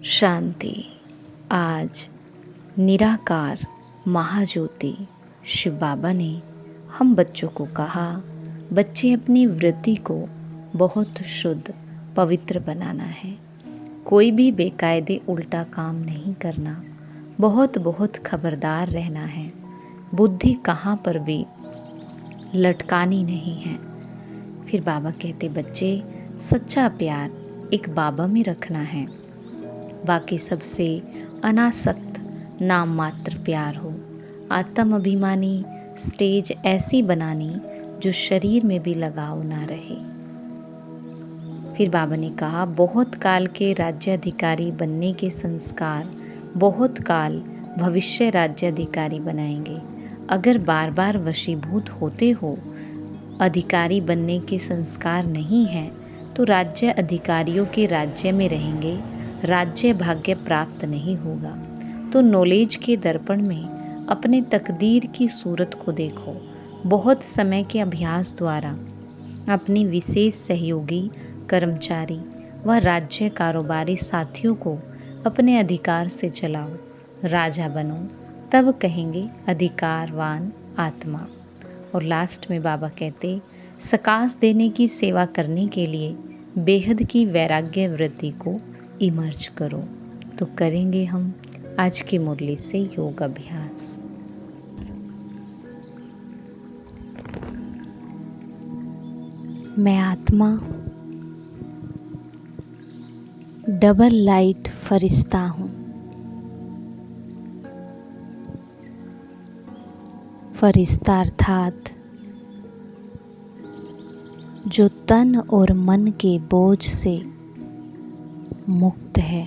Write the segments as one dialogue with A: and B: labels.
A: शांति। आज निराकार महाज्योति शिव बाबा ने हम बच्चों को कहा, बच्चे अपनी वृत्ति को बहुत शुद्ध पवित्र बनाना है। कोई भी बेकायदे उल्टा काम नहीं करना, बहुत खबरदार रहना है। बुद्धि कहाँ पर भी लटकानी नहीं है। फिर बाबा कहते, बच्चे सच्चा प्यार एक बाबा में रखना है, बाकी सबसे अनासक्त नाम मात्र प्यार हो। आत्म अभिमानी स्टेज ऐसी बनानी जो शरीर में भी लगाव ना रहे। फिर बाबा ने कहा, बहुत काल के राज्याधिकारी बनने के संस्कार बहुत काल भविष्य राज्याधिकारी बनाएंगे। अगर बार बार वशीभूत होते हो, अधिकारी बनने के संस्कार नहीं है, तो राज्य अधिकारियों के राज्य में रहेंगे, राज्य भाग्य प्राप्त नहीं होगा। तो नॉलेज के दर्पण में अपने तकदीर की सूरत को देखो। बहुत समय के अभ्यास द्वारा अपनी विशेष सहयोगी कर्मचारी व राज्य कारोबारी साथियों को अपने अधिकार से चलाओ, राजा बनो, तब कहेंगे अधिकारवान आत्मा। और लास्ट में बाबा कहते, सकाश देने की सेवा करने के लिए बेहद की वैराग्य वृत्ति को इमर्ज करो। तो करेंगे हम आज की मुरली से योग अभ्यास। मैं आत्मा डबल लाइट फरिश्ता हूँ। फरिश्ता अर्थात जो तन और मन के बोझ से मुक्त है।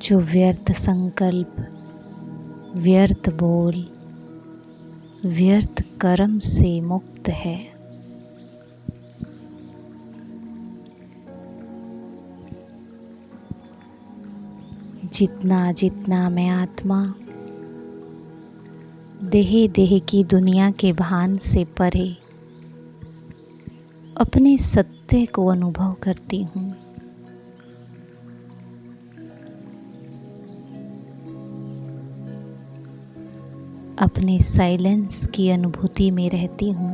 A: जो व्यर्थ संकल्प, व्यर्थ बोल, व्यर्थ कर्म से मुक्त है। जितना जितना मैं आत्मा देह की दुनिया के भान से परे अपने सत्य को अनुभव करती हूँ, अपने साइलेंस की अनुभूति में रहती हूँ,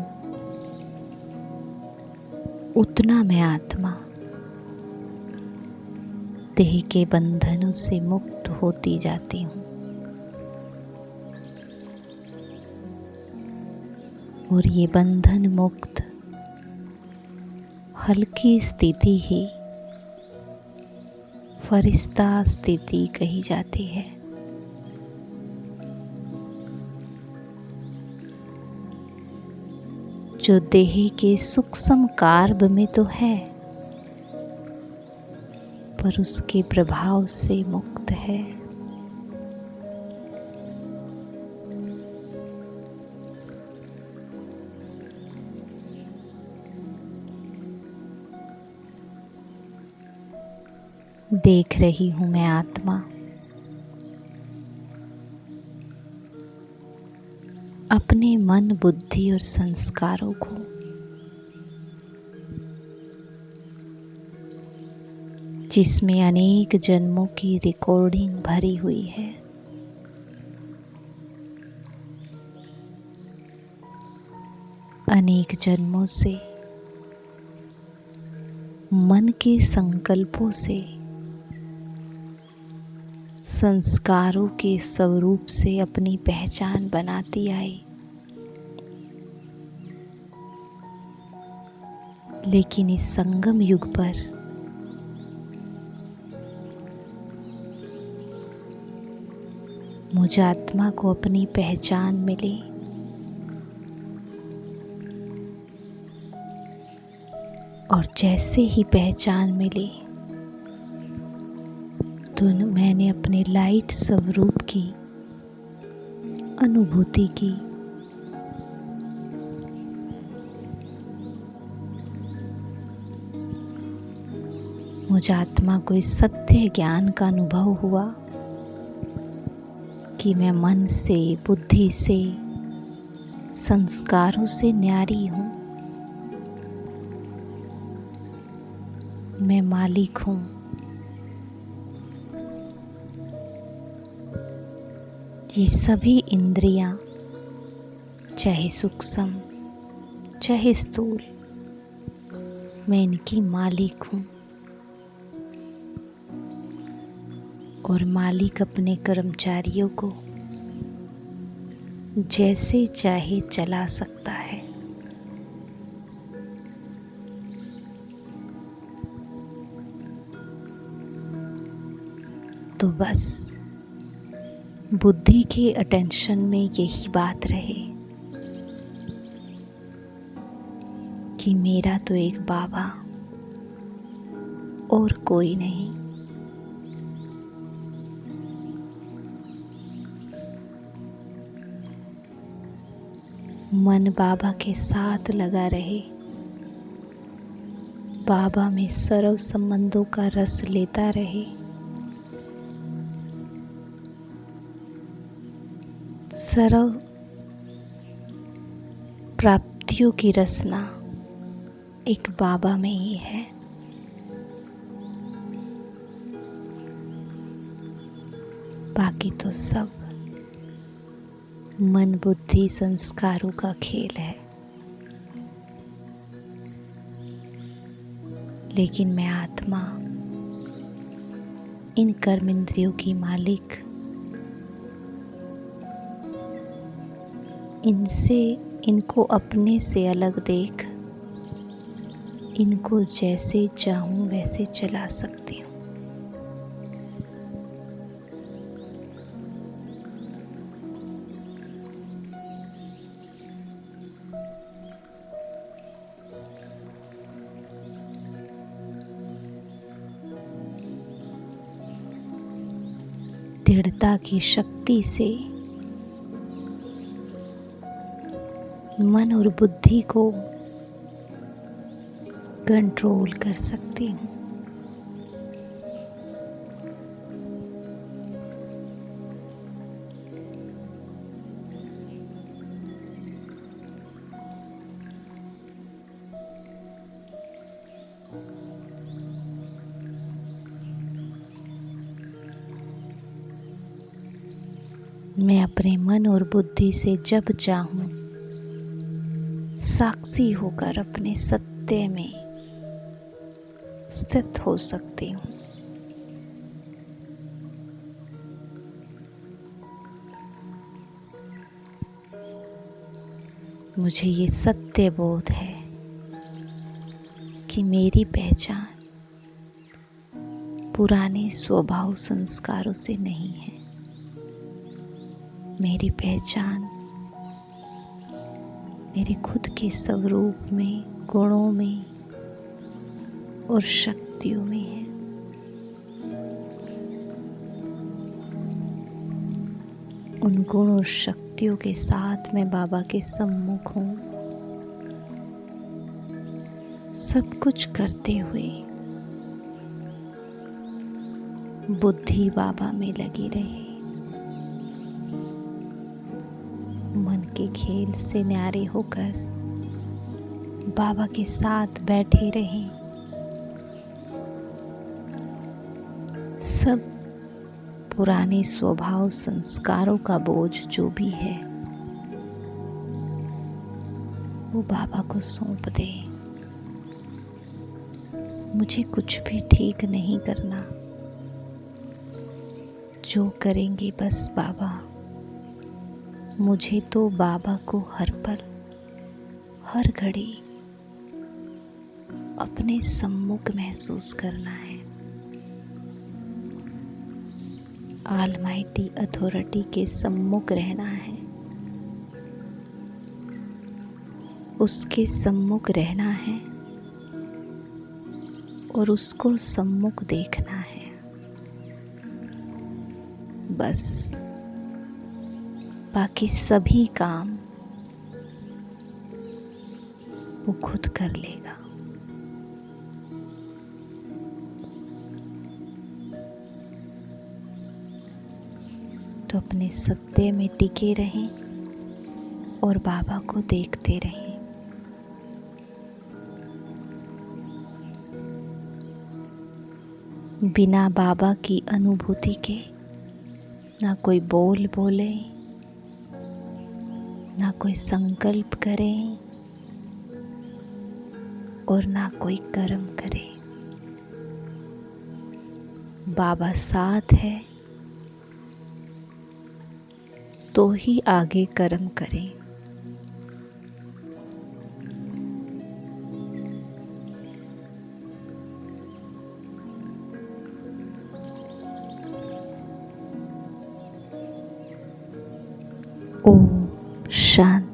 A: उतना मैं आत्मा देह के बंधनों से मुक्त होती जाती हूँ। और ये बंधन मुक्त हल्की स्थिति ही फरिश्ता स्थिति कही जाती है। जो देह के सूक्ष्म कार्ब में तो है, पर उसके प्रभाव से मुक्त है। देख रही हूँ मैं आत्मा अपने मन, बुद्धि और संस्कारों को जिसमें अनेक जन्मों की रिकॉर्डिंग भरी हुई है, अनेक जन्मों से मन के संकल्पों से, संस्कारों के स्वरूप से अपनी पहचान बनाती आई। लेकिन इस संगम युग पर मुझ आत्मा को अपनी पहचान मिली। और जैसे ही पहचान मिली तो मैंने अपने लाइट स्वरूप की अनुभूति की। मुझ आत्मा को इस सत्य ज्ञान का अनुभव हुआ कि मैं मन से, बुद्धि से, संस्कारों से न्यारी हूँ। मैं मालिक हूँ। ये सभी इंद्रियां, चाहे सूक्ष्म चाहे स्थूल, मैं इनकी मालिक हूँ। और मालिक अपने कर्मचारियों को जैसे चाहे चला सकता है। तो बस बुद्धि के अटेंशन में यही बात रहे कि मेरा तो एक बाबा और कोई नहीं। मन बाबा के साथ लगा रहे, बाबा में सर्व संबंधों का रस लेता रहे, सर्व प्राप्तियों की रसना एक बाबा में ही है। बाकी तो सब मन बुद्धि संस्कारों का खेल है। लेकिन मैं आत्मा इन कर्म इंद्रियों की मालिक, इनको अपने से अलग देख इनको जैसे चाहूं वैसे चला सकती हूँ। दृढ़ता की शक्ति से मन और बुद्धि को कंट्रोल कर सकती हूँ। मैं अपने मन और बुद्धि से जब चाहूं साक्षी होकर अपने सत्य में स्थित हो सकती हूँ। मुझे ये सत्य बोध है कि मेरी पहचान पुराने स्वभाव संस्कारों से नहीं है। मेरी पहचान मेरे खुद के स्वरूप में, गुणों में और शक्तियों में है। उन गुण और शक्तियों के साथ मैं बाबा के सम्मुख हूँ, सब कुछ करते हुए बुद्धि बाबा में लगी रहे। मन के खेल से न्यारे होकर बाबा के साथ बैठे रहें। सब पुराने स्वभाव संस्कारों का बोझ जो भी है वो बाबा को सौंप दे। मुझे कुछ भी ठीक नहीं करना, जो करेंगे बस बाबा। मुझे तो बाबा को हर पल हर घड़ी अपने सम्मुख महसूस करना है। ऑलमाइटी अथॉरिटी के सम्मुख रहना है, उसके सम्मुख रहना है और उसको सम्मुख देखना है। बस बाकी सभी काम वो खुद कर लेगा। तो अपने सत्य में टिके रहें, और बाबा को देखते रहें। बिना बाबा की अनुभूति के ना कोई बोल बोले, ना कोई संकल्प करे और ना कोई कर्म करे। बाबा साथ है तो ही आगे कर्म करें। ओम शांति।